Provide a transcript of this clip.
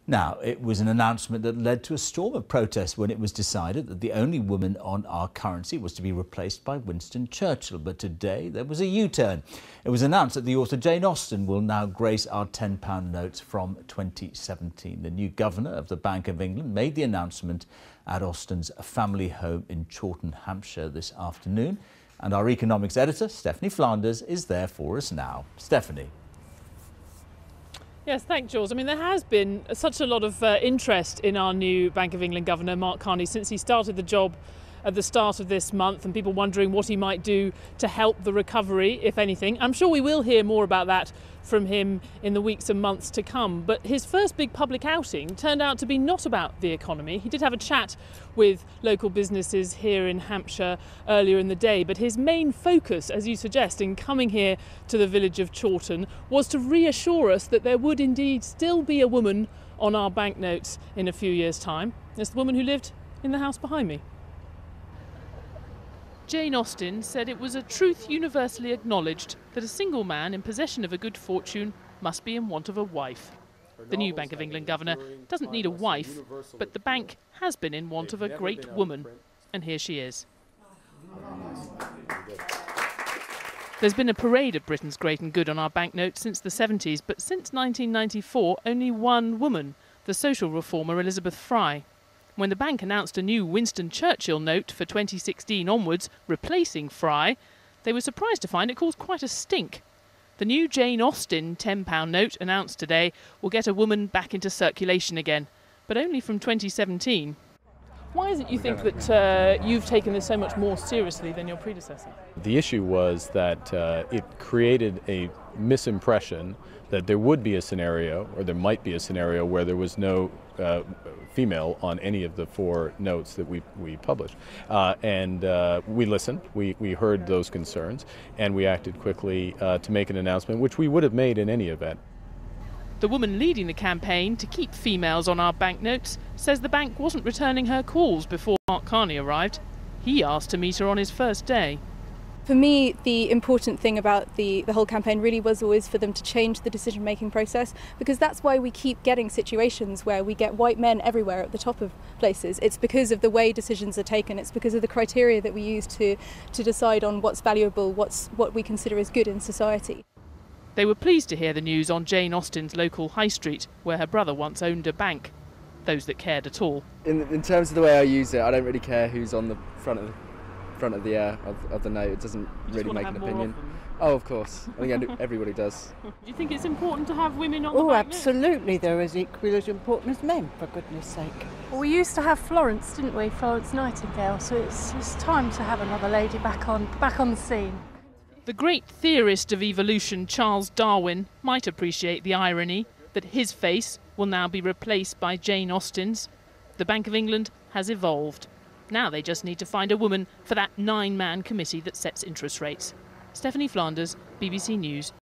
Now, it was an announcement that led to a storm of protest when it was decided that the only woman on our currency was to be replaced by Winston Churchill. But today there was a U-turn. It was announced that the author Jane Austen will now grace our £10 notes from 2017. The new governor of the Bank of England made the announcement at Austen's family home in Chawton, Hampshire this afternoon. And our economics editor, Stephanie Flanders, is there for us now. Stephanie. Yes, thanks, Jules. I mean, there has been such a lot of interest in our new Bank of England Governor, Mark Carney, since he started the job at the start of this month, and people wondering what he might do to help the recovery, if anything. I'm sure we will hear more about that from him in the weeks and months to come. But his first big public outing turned out to be not about the economy. He did have a chat with local businesses here in Hampshire earlier in the day, but his main focus, as you suggest, in coming here to the village of Chawton was to reassure us that there would indeed still be a woman on our banknotes in a few years' time. It's the woman who lived in the house behind me. Jane Austen said it was a truth universally acknowledged that a single man in possession of a good fortune must be in want of a wife. The new Bank of England governor doesn't need a wife, but the bank has been in want of a great woman, and here she is. There's been a parade of Britain's great and good on our banknotes since the 70s, but since 1994 only one woman, the social reformer Elizabeth Fry. When the bank announced a new Winston Churchill note for 2016 onwards, replacing Fry, they were surprised to find it caused quite a stink. The new Jane Austen £10 note announced today will get a woman back into circulation again, but only from 2017. Why is it you think that you've taken this so much more seriously than your predecessor? The issue was that it created a misimpression that there would be a scenario, or there might be a scenario, where there was no female on any of the four notes that we published. We listened, we heard those concerns, and we acted quickly to make an announcement, which we would have made in any event. The woman leading the campaign to keep females on our banknotes says the bank wasn't returning her calls before Mark Carney arrived. He asked to meet her on his first day. For me, the important thing about the whole campaign really was always for them to change the decision-making process, because that's why we keep getting situations where we get white men everywhere at the top of places. It's because of the way decisions are taken. It's because of the criteria that we use to decide on what's valuable, what we consider as good in society. They were pleased to hear the news on Jane Austen's local high street, where her brother once owned a bank. Those that cared at all. In terms of the way I use it, I don't really care who's on the front of the note. It doesn't really make an opinion. Oh, of course. I think everybody does. Do you think it's important to have women on the banknote? banknote? Oh, absolutely. They're as equally as important as men, for goodness sake. Well, we used to have Florence, didn't we? Florence Nightingale. So it's time to have another lady back on the scene. The great theorist of evolution, Charles Darwin, might appreciate the irony that his face will now be replaced by Jane Austen's. The Bank of England has evolved. Now they just need to find a woman for that 9-man committee that sets interest rates. Stephanie Flanders, BBC News.